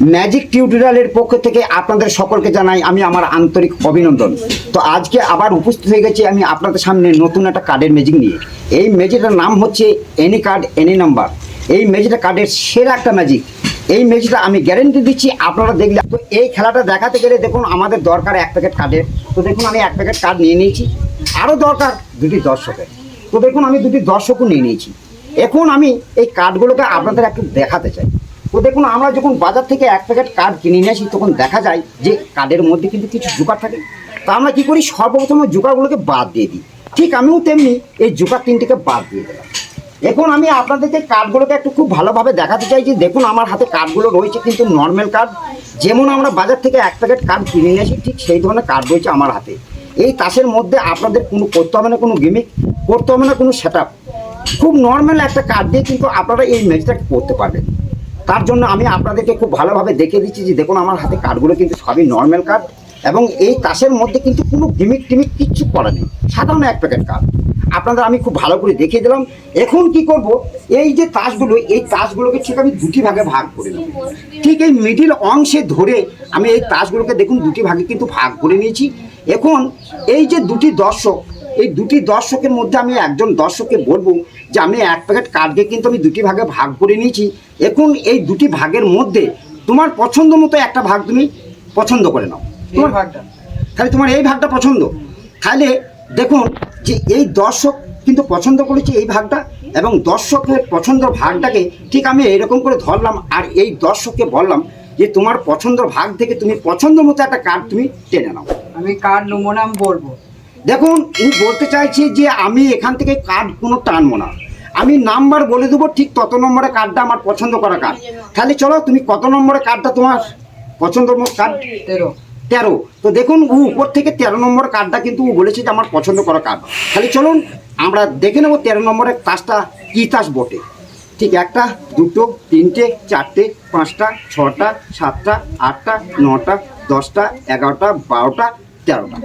Magic টিউটোরিয়ালের পক্ষ থেকে আপনাদের সকলকে জানাই আমি আমার আন্তরিক অভিনন্দন। তো আজকে আবার উপস্থিত হয়ে গেছি আমি আপনাদের সামনে নতুন একটা কার্ডের ম্যাজিক নিয়ে। এই ম্যাজিকটার নাম হচ্ছে এনি কার্ড এনি নাম্বার। এই ম্যাজিকটা কার্ডের সেরা একটা ম্যাজিক। এই ম্যাজিকটা আমি গ্যারেন্টি দিচ্ছি আপনারা দেখলে। তো এই খেলাটা দেখাতে গেলে দেখুন আমাদের দরকার এক প্যাকেট কার্ডের। তো দেখুন আমি এক প্যাকেট কার্ড নিয়ে নিয়েছি, আরও দরকার দুটি দর্শকের। তো দেখুন আমি দুটি দর্শকও নিয়ে নিয়েছি। এখন আমি এই কার্ডগুলোকে আপনাদের একটু দেখাতে চাই। তো দেখুন আমরা যখন বাজার থেকে এক প্যাকেট কার্ড কিনে নিয়ে আসি তখন দেখা যায় যে কার্ডের মধ্যে কিন্তু কিছু জোকার থাকে। তা আমরা কী করি, সর্বপ্রথম জোকারগুলোকে বাদ দিয়ে দিই। ঠিক আমিও তেমনি এই জোকার তিনটিকে বাদ দিয়ে দিলাম। এখন আমি আপনাদেরকে কার্ডগুলোকে একটু খুব ভালোভাবে দেখাতে চাই যে দেখুন আমার হাতে কার্ডগুলো রয়েছে কিন্তু নর্মাল কার্ড। যেমন আমরা বাজার থেকে এক প্যাকেট কার্ড কিনে নিয়ে আসি ঠিক সেই ধরনের কার্ড রয়েছে আমার হাতে। এই তাসের মধ্যে আপনাদের কোনো করতে হবে না কোনো গিমিক, করতে হবে না কোনো সেট আপ। খুব নর্মাল একটা কার্ড দিয়ে কিন্তু আপনারা এই ম্যাচটা করতে পারবেন। তার জন্য আমি আপনাদেরকে খুব ভালোভাবে দেখিয়ে দিচ্ছি যে দেখুন আমার হাতে কার্ডগুলো কিন্তু সবই নর্মাল কার্ড এবং এই তাসের মধ্যে কিন্তু কোনো গিমিক টিমিক কিচ্ছু করা নেই, সাধারণ এক প্যাকেট কার্ড আপনাদের আমি খুব ভালো করে দেখিয়ে দিলাম। এখন কি করব, এই যে তাসগুলো এই তাসগুলোকে ঠিক আমি দুটি ভাগে ভাগ করে নেব। ঠিক এই মিডিল অংশে ধরে আমি এই তাসগুলোকে দেখুন দুটি ভাগে কিন্তু ভাগ করে নিয়েছি। এখন এই যে দুটি দর্শক, এই দুটি দর্শকের মধ্যে আমি একজন দর্শককে বলবো যে আমি এক প্যাকেট কার্ডকে কিন্তু আমি দুটি ভাগে ভাগ করে নিয়েছি। এখন এই দুটি ভাগের মধ্যে তোমার পছন্দ মতো একটা ভাগ তুমি পছন্দ করে নাও। তোমার ভাগটা তাহলে তোমার এই ভাগটা পছন্দ, তাহলে দেখুন যে এই দর্শক কিন্তু পছন্দ করেছে এই ভাগটা এবং দর্শকের পছন্দের ভাগটাকে ঠিক আমি এইরকম করে ধরলাম আর এই দর্শককে বললাম যে তোমার পছন্দের ভাগ থেকে তুমি পছন্দ মতো একটা কার্ড তুমি টেনে নাও। আমি কার্ড নেবো না, আমি বলবো। দেখুন ও বলতে চাইছি যে আমি এখান থেকে কার্ড কোনো টানবো না, আমি নাম্বার বলে দেবো ঠিক তত নম্বরের কার্ডটা আমার পছন্দ করা কার্ড। তাহলে চলো তুমি কত নম্বরের কার্ডটা তোমার পছন্দের মতো কার্ড? 13। তো দেখুন ও উপর থেকে 13 নম্বর কার্ডটা কিন্তু ও বলেছে যে আমার পছন্দ করা কার্ড। তাহলে চলুন আমরা দেখে নেবো 13 নম্বরের তাসটা কী তাস বটে। ঠিক 1টা 2টো 3টে 4টে 5টা 6টা 7টা 8টা 9টা 10টা 11টা 12টা 13টা।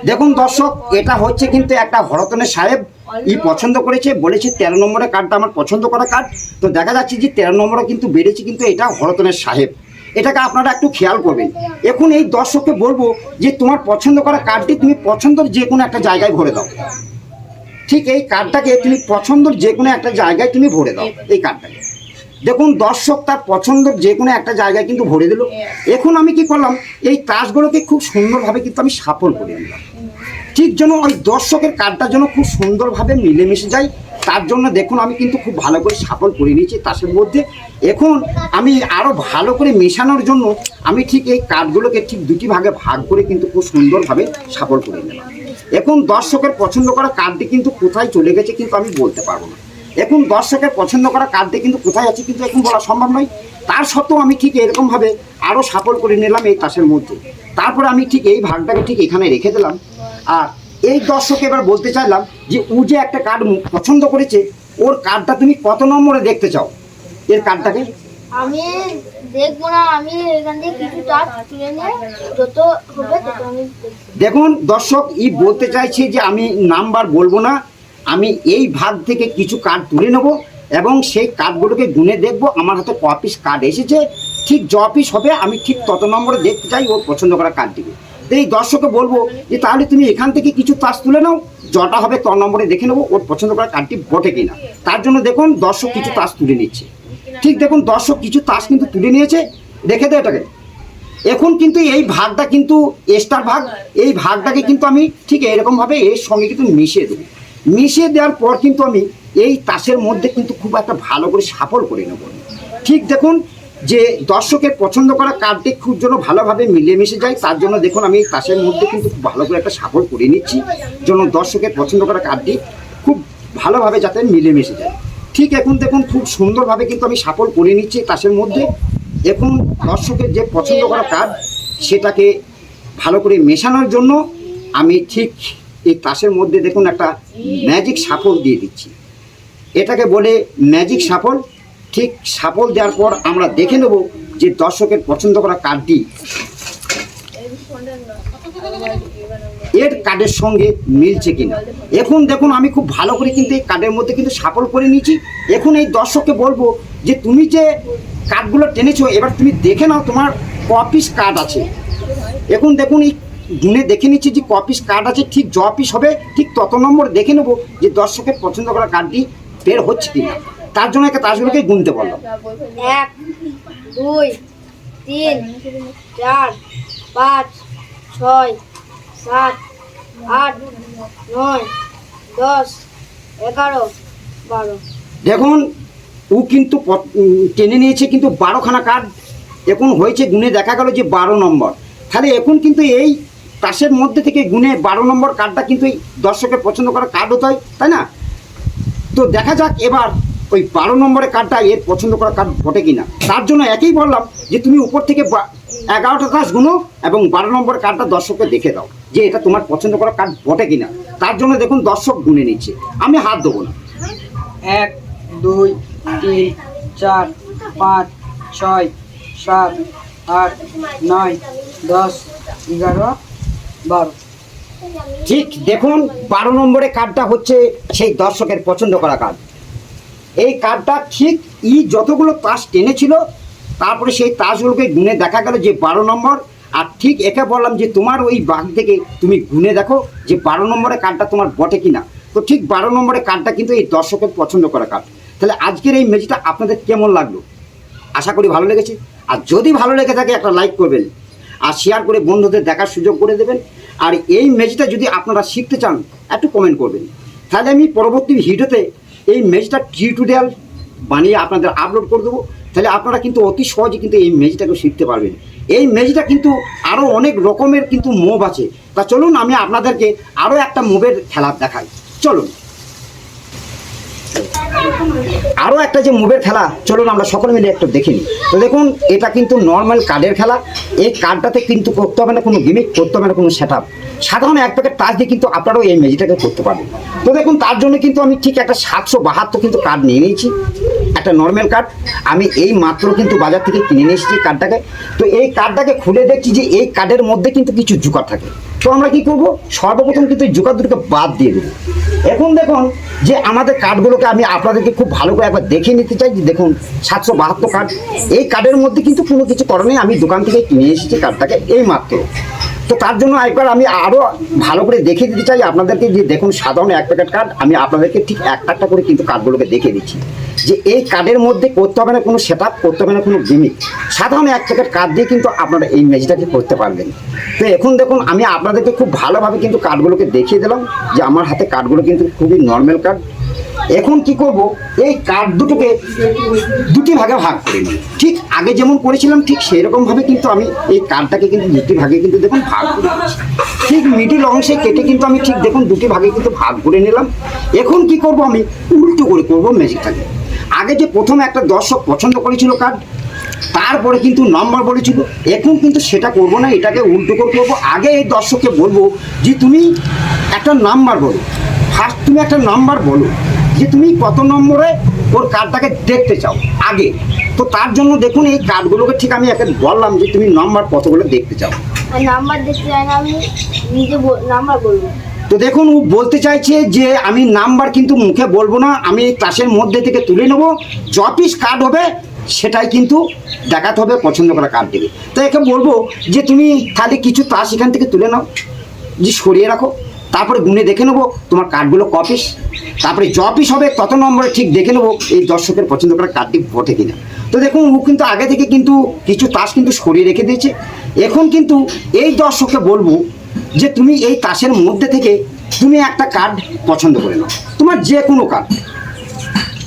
দেখুন দর্শক এটা হচ্ছে কিন্তু একটা হরতনের সাহেব ই পছন্দ করেছে, বলেছে 13 নম্বরের কার্ডটা আমার পছন্দ করা কার্ড। তো দেখা যাচ্ছে যে 13 নম্বরে কিন্তু বেড়েছে কিন্তু এটা হরতনের সাহেব, এটাকে আপনারা একটু খেয়াল করবেন। এখন এই দর্শককে বলবো যে তোমার পছন্দ করা কার্ডটি তুমি পছন্দের যে কোনো একটা জায়গায় ভরে দাও। ঠিক এই কার্ডটাকে তুমি পছন্দের যে কোনো একটা জায়গায় তুমি ভরে দাও এই কার্ডটাকে। দেখুন দর্শক তার পছন্দের যে কোনো একটা জায়গায় কিন্তু ভরে দিল। এখন আমি কি করলাম, এই তাসগুলোকে খুব সুন্দরভাবে কিন্তু আমি সাফল করে নিলাম। ঠিক যেন ওই দর্শকের কার্ডটা যেন খুব সুন্দরভাবে মিলেমিশে যায় তার জন্য দেখুন আমি কিন্তু খুব ভালো করে সাফল করে নিয়েছি তাসের মধ্যে। এখন আমি আরও ভালো করে মেশানোর জন্য আমি ঠিক এই কার্ডগুলোকে ঠিক দুটি ভাগে ভাগ করে কিন্তু খুব সুন্দরভাবে সাফল করে নিলাম। এখন দর্শকের পছন্দ করা কার্ডটি কিন্তু কোথায় চলে গেছে কিন্তু আমি বলতে পারবো না। এখন দর্শকের পছন্দ করা কার্ডটি কিন্তু কোথায় আছে কিন্তু এখন বলা সম্ভব নয়। তার সত্ত্বেও আমি ঠিক এরকমভাবে আরও সাফল করে নিলাম এই তাসের মধ্যে। তারপরে আমি ঠিক এই ভাগটাকে ঠিক এখানে রেখে দিলাম। আর এই দর্শকে এবার বলতে চাইলাম যে ও যে একটা কার্ড পছন্দ করেছে ওর কার্ডটা তুমি কত নম্বরে দেখতে চাও এর কার্ডটাকে? আমি দেখবো না, আমি এখান থেকে কিছু টাচ তুলে নিয়ে যত হবে তত আমি দেখুন দর্শক বলতে চাইছে যে আমি নাম্বার বলবো না, আমি এই ভাগ থেকে কিছু কার্ড তুলে নেব এবং সেই কার্ডগুলোকে গুনে দেখব আমার হাতে ক পিস কার্ড এসেছে। ঠিক য পিস হবে আমি ঠিক তত নম্বরে দেখতে চাই ওর পছন্দ করা কার্ডটিকে। তো এই দর্শককে বলবো যে তাহলে তুমি এখান থেকে কিছু তাস তুলে নাও, যটা হবে ত নম্বরে দেখে নেবো ওর পছন্দ করা কার্ডটি বটে কিনা। তার জন্য দেখুন দর্শক কিছু তাস তুলে নিচ্ছে। ঠিক দেখুন দর্শক কিছু তাস কিন্তু তুলে নিয়েছে, রেখে দেয় এটাকে। এখন কিন্তু এই ভাগটা কিন্তু এক্সট্রা ভাগ, এই ভাগটাকে কিন্তু আমি ঠিক এরকমভাবে এর সঙ্গে কিন্তু মিশিয়ে দেবো। মিশিয়ে দেওয়ার পর কিন্তু আমি এই তাসের মধ্যে কিন্তু খুব একটা ভালো করে সাফল করে নেব। ঠিক দেখুন যে দর্শকের পছন্দ করা কার্ডটি খুব যেন ভালোভাবে মিলেমিশে যায় তার জন্য দেখুন আমি এই তাসের মধ্যে কিন্তু খুব ভালো করে একটা সাফল করে নিচ্ছি যেন দর্শকের পছন্দ করা কার্ডটি খুব ভালোভাবে যাতে মিলেমিশে যায়। ঠিক এখন দেখুন খুব সুন্দরভাবে কিন্তু আমি সাফল করে নিচ্ছি তাসের মধ্যে। এখন দর্শকের যে পছন্দ করা কার্ড সেটাকে ভালো করে মেশানোর জন্য আমি ঠিক এই তাসের মধ্যে দেখুন একটা ম্যাজিক সাফল দিয়ে দিচ্ছি, এটাকে বলে ম্যাজিক সাফল। ঠিক সাফল দেওয়ার পর আমরা দেখে নেব যে দর্শকের পছন্দ করা কার্ডটি এর কার্ডের সঙ্গে মিলছে কিনা। এখন দেখুন আমি খুব ভালো করে কিন্তু এই কার্ডের মধ্যে কিন্তু সাফল করে নিয়েছি। এখন এই দর্শককে বলবো যে তুমি যে কার্ডগুলো টেনেছো, এবার তুমি দেখে নাও তোমার ক পিস কার্ড আছে। এখন দেখুন এই গুনে দেখে নিচ্ছি যে ক পিস কার্ড আছে, ঠিক জ পিস হবে ঠিক তত নম্বর দেখে নেবো যে দর্শকের পছন্দ করা কার্ডটি বের হচ্ছে কিনা। তার জন্য একটা তাসগুলোকে গুনতে বললাম। 1 2 3 4 5 6 7 8 9 10 11 12। দেখুন ও কিন্তু টেনে নিয়েছে কিন্তু 12খানা কার্ড। এখন হয়েছে গুনে দেখা গেল যে 12 নম্বর। তাহলে এখন কিন্তু এই তাসের মধ্যে থেকে গুনে 12 নম্বর কার্ডটা কিন্তু এই দর্শকের পছন্দ করা কার্ড হতে হয়, তাই না? তো দেখা যাক এবার ওই 12 নম্বরের কার্ডটা এর পছন্দ করা কার্ড বটে কিনা। তার জন্য একই বললাম যে তুমি উপর থেকে 11টা তাস গুনো এবং 12 নম্বরের কার্ডটা দর্শককে দেখে দাও যে এটা তোমার পছন্দ করা কার্ড বটে কিনা। তার জন্য দেখুন দর্শক গুনে নিচ্ছে, আমি হাত দেবো না। 1 2 3 4 5 6 7 8 9 10 11 12। ঠিক দেখুন 12 নম্বরের কার্ডটা হচ্ছে সেই দর্শকের পছন্দ করা কার্ড। এই কার্ডটা ঠিক যতগুলো তাস টেনেছিল তারপরে সেই তাসগুলোকে গুনে দেখা গেল যে 12 নম্বর। আর ঠিক একে বললাম যে তোমার ওই বাঘ থেকে তুমি গুনে দেখো যে 12 নম্বরের কার্ডটা তোমার বটে কিনা। তো ঠিক 12 নম্বরের কার্ডটা কিন্তু এই দর্শকের পছন্দ করা কার্ড। তাহলে আজকের এই ম্যাচটা আপনাদের কেমন লাগলো? আশা করি ভালো লেগেছে। আর যদি ভালো লেগে থাকে একটা লাইক করবেন আর শেয়ার করে বন্ধুদের দেখার সুযোগ করে দেবেন। আর এই ম্যাচটা যদি আপনারা শিখতে চান একটু কমেন্ট করবেন, তাহলে আমি পরবর্তী ভিডিওতে এই ম্যাচটা টিউটোরিয়াল বানিয়ে আপনাদের আপলোড করে দেবো। তাহলে আপনারা কিন্তু অতি সহজে কিন্তু এই ম্যাচটাকে শিখতে পারবেন। এই ম্যাচটা কিন্তু আরও অনেক রকমের কিন্তু মুভ আছে। তা চলুন আমি আপনাদেরকে আরও একটা মুভের খেলা দেখাই। চলুন আরও একটা যে মুভের খেলা, চলুন আমরা সকলে মিলে একটু দেখে নিই। তো দেখুন এটা কিন্তু নর্মাল কার্ডের খেলা। এই কার্ডটাতে কিন্তু করতে হবে না কোনো গিমিক, করতে হবে না কোনো সেট আপ। সাধারণ এক প্যাকেট তাস দিয়ে কিন্তু আপনারাও এই ম্যাজিকটাকে করতে পারবেন। তো দেখুন তার জন্য কিন্তু আমি ঠিক একটা 772 কিন্তু কার্ড নিয়ে নিয়েছি, একটা নর্মাল কার্ড। আমি এই মাত্র কিন্তু বাজার থেকে কিনে নিয়ে এসেছি কার্ডটাকে। তো এই কার্ডটাকে খুলে দেখছি যে এই কার্ডের মধ্যে কিন্তু কিছু জোকার থাকে। তো আমরা কি করব, সর্বপ্রথম কিন্তু এই জোকার দুটোকে বাদ দিয়ে দেবো। এখন দেখুন যে আমাদের কার্ডগুলোকে আমি আপনাদেরকে খুব ভালো করে একবার দেখে নিতে চাই যে দেখুন 772 কার্ড। এই কার্ডের মধ্যে কিন্তু কোনো কিছু করার নেই, আমি দোকান থেকে কিনে এসেছি কার্ডটাকে এই মাত্র। তো তার জন্য একবার আমি আরও ভালো করে দেখে দিতে চাই আপনাদেরকে যে দেখুন সাধারণ এক প্যাকেট কার্ড। আমি আপনাদেরকে ঠিক একটা করে কিন্তু কার্ডগুলোকে দেখে দিচ্ছি যে এই কার্ডের মধ্যে করতে হবে না কোনো সেট আপ, করতে হবে না কোনো গিমিক। সাধারণ এক প্যাকেট কার্ড দিয়ে কিন্তু আপনারা এই ম্যাচটাকে করতে পারবেন। তো এখন দেখুন আমি আপনাদেরকে খুব ভালোভাবে কিন্তু কার্ডগুলোকে দেখিয়ে দিলাম যে আমার হাতে কার্ডগুলো কিন্তু খুবই নর্মাল কার্ড। এখন কি করব, এই কার্ড দুটোকে দুটি ভাগে ভাগ করে নিই। ঠিক আগে যেমন করেছিলাম ঠিক সেই রকমভাবে কিন্তু আমি এই কার্ডটাকে কিন্তু দুটি ভাগে কিন্তু দেখুন ভাগ করে নিচ্ছি। ঠিক মিডিল অংশে কেটে কিন্তু আমি ঠিক দেখুন দুটি ভাগে কিন্তু ভাগ করে নিলাম। এখন কি করব, আমি উল্টো করে করবো ম্যাজিকটাকে। আগে যে প্রথমে একটা দর্শক পছন্দ করেছিল কার্ড, তারপরে কিন্তু নাম্বার বলেছিল, এখন কিন্তু সেটা করব না, এটাকে উল্টো করে করবো। আগে এই দর্শককে বলবো যে তুমি একটা নাম্বার বলো, ফার্স্ট তুমি একটা নাম্বার বলো যে তুমি কত নম্বরে ওর কার্ডটাকে দেখতে চাও আগে। তো তার জন্য দেখুন এই কার্ডগুলোকে ঠিক আমি একে বললাম যে তুমি নাম্বার কতগুলো দেখতে চাও। আর নাম্বার দেখতে চাই না, আমি নিজে নাম্বার বলবো। তো দেখুন ও বলতে চাইছে যে আমি নাম্বার কিন্তু মুখে বলবো না, আমি ক্লাসের মধ্যে থেকে তুলে নেবো, য পিস কার্ড হবে সেটাই কিন্তু দেখাতে হবে পছন্দ করা কার্ড থেকে। তো একে বলবো যে তুমি তাহলে কিছু তাস এখান থেকে তুলে নাও, যে সরিয়ে রাখো, তারপরে গুনে দেখে নেবো তোমার কার্ডগুলো ক পিস, তারপরে য পিস হবে তত নম্বরে ঠিক দেখে নেবো এই দর্শকের পছন্দ করা কার্ডটি বটে কিনা। তো দেখুন ও কিন্তু আগে থেকে কিন্তু কিছু তাস কিন্তু সরিয়ে রেখে দিয়েছে। এখন কিন্তু এই দর্শককে বলবো যে তুমি এই তাসের মধ্যে থেকে তুমি একটা কার্ড পছন্দ করে নাও, তোমার যে কোনো কার্ড,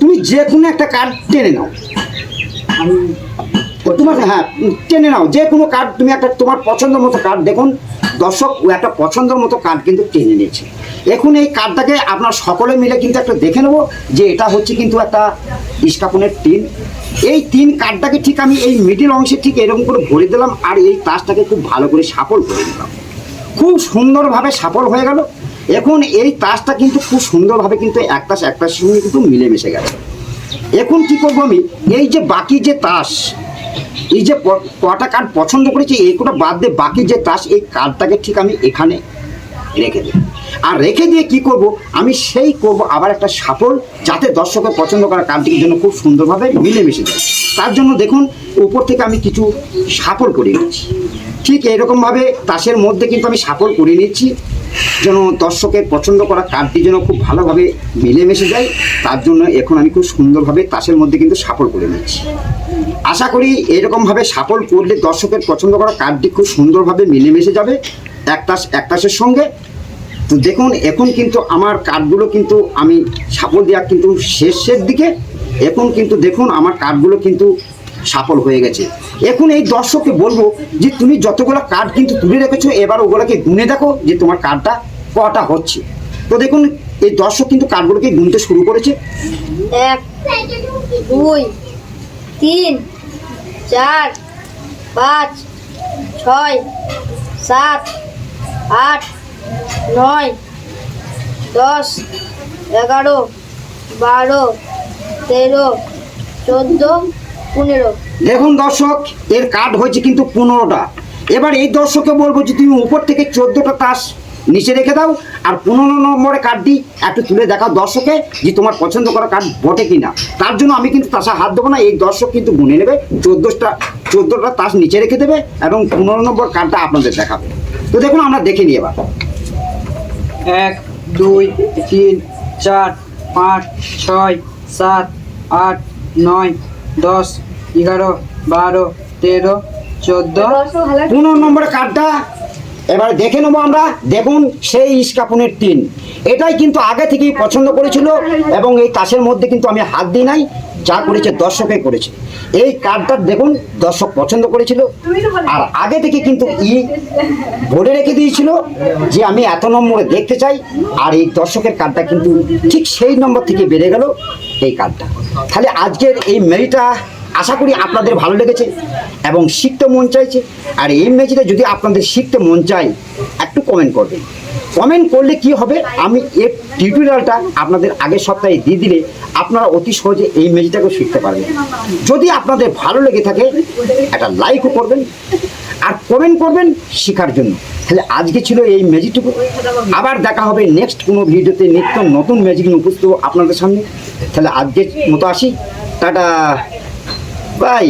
তুমি যে কোনো একটা কার্ড টেনে নাও। তোমার হ্যাঁ টেনে নাও যে কোনো কার্ড, তুমি একটা তোমার পছন্দ মতো কার্ড। দেখুন দর্শক ও একটা পছন্দের মতো কার্ড কিন্তু টেনে নিয়েছে। এখন এই কার্ডটাকে আপনার সকলে মিলে কিন্তু একটা দেখে নেবো যে এটা হচ্ছে কিন্তু একটা ইস্কাপনের টিন। এই তিন কার্ডটাকে ঠিক আমি এই মিডিল অংশে ঠিক এরকম করে ভরে দিলাম আর এই তাসটাকে খুব ভালো করে সাফল করে দিলাম। খুব সুন্দরভাবে সাফল হয়ে গেল। এখন এই তাসটা কিন্তু খুব সুন্দরভাবে কিন্তু এক তাসের সঙ্গে কিন্তু মিলেমিশে গেল। এখন কি করবো, আমি এই যে বাকি যে তাস, এই যে কটা কার্ড পছন্দ করেছি এইগুলো বাদ দিয়ে বাকি যে তাস, এই কার্ডটাকে ঠিক আমি এখানে রেখে দিই। আর রেখে দিয়ে কি করব, আমি সেই করব আবার একটা সাফল, যাতে দর্শকের পছন্দ করা কার্ডটির জন্য খুব সুন্দরভাবে মিলেমিশে যায়। তার জন্য দেখুন উপর থেকে আমি কিছু সাফল করে নিচ্ছি। ঠিক এরকমভাবে তাসের মধ্যে কিন্তু আমি সাফল করে নিচ্ছি, যেন দর্শকের পছন্দ করা কার্ডটি যেন খুব ভালোভাবে মিলেমিশে যায়। তার জন্য এখন আমি খুব সুন্দরভাবে তাসের মধ্যে কিন্তু সাফল করে নিচ্ছি। আশা করি এরকমভাবে সাফল করলে দর্শকের পছন্দ করা কার্ডটি খুব সুন্দরভাবে মিলেমিশে যাবে এক তাসের সঙ্গে। তো দেখুন এখন কিন্তু আমার কার্ডগুলো কিন্তু আমি সাফল দেওয়া কিন্তু শেষের দিকে। এখন কিন্তু দেখুন আমার কার্ডগুলো কিন্তু সফল হয়ে গেছে। এখন এই দর্শককে বলবো যে তুমি যতগুলো কার্ড কিন্তু তুলে রেখেছো, এবার ওগুলোকে গুনে দেখো যে তোমার কার্ডটা কটা হচ্ছে। তো দেখুন এই দর্শক কিন্তু কার্ডগুলোকে গুনতে শুরু করেছে। 1 2 3 4 5 6 7 8 9 10 11 12 13 14 15। দেখুন দর্শক এর কার্ড হয়েছে কিন্তু 15টা। এবার এই দর্শককে বলবো যে তুমি উপর থেকে 14টা তাস নিচে রেখে দাও, আর 15 নম্বরের কার্ডটি একটু তুলে দেখাও দর্শকে যে তোমার পছন্দ করা কার্ড বটে কিনা। তার জন্য আমি কিন্তু তাসে হাত দেবো না, এই দর্শক কিন্তু গুনে নেবে, 14টা তাস নিচে রেখে দেবে এবং 15 নম্বর কার্ডটা আপনাদের দেখাবে। তো দেখুন আমরা দেখে নিই এবার। 1 2 3 4 5 6 7 8 9 10 11 12 13 14। 15 নম্বরের কার্ডটা এবার দেখে নেবো আমরা। দেখুন সেই ইস্কাপুনের টিন, এটাই কিন্তু আগে থেকেই পছন্দ করেছিল এবং এই তাসের মধ্যে কিন্তু আমি হাত দিই নাই, যা করেছে দর্শকে করেছে। এই কার্ডটা দেখুন দর্শক পছন্দ করেছিল, আর আগে থেকে কিন্তু বলে রেখে দিয়েছিল যে আমি এত নম্বরে দেখতে চাই, আর এই দর্শকের কার্ডটা কিন্তু ঠিক সেই নম্বর থেকে বেড়ে গেল এই কার্ডটা। তাহলে আজকের এই মেরিটা আশা করি আপনাদের ভালো লেগেছে এবং শিখতে মন চাইছে। আর এই ম্যাচটা যদি আপনাদের শিখতে মন চায় একটু কমেন্ট করবেন। কমেন্ট করলে কি হবে, আমি এর টিউটোরিয়ালটা আপনাদের আগের সপ্তাহে দিয়ে দিলে আপনারা অতি সহজে এই ম্যাচটাকেও শিখতে পারবেন। যদি আপনাদের ভালো লেগে থাকে একটা লাইকও করবেন আর কমেন্ট করবেন শেখার জন্য। তাহলে আজকে ছিল এই ম্যাজিকটুকু, আবার দেখা হবে নেক্সট কোনো ভিডিওতে নিত্য নতুন ম্যাজিক নিয়ে উপস্থিত হবো আপনাদের সামনে। তাহলে আজকের মতো আসি, টাটা বাই।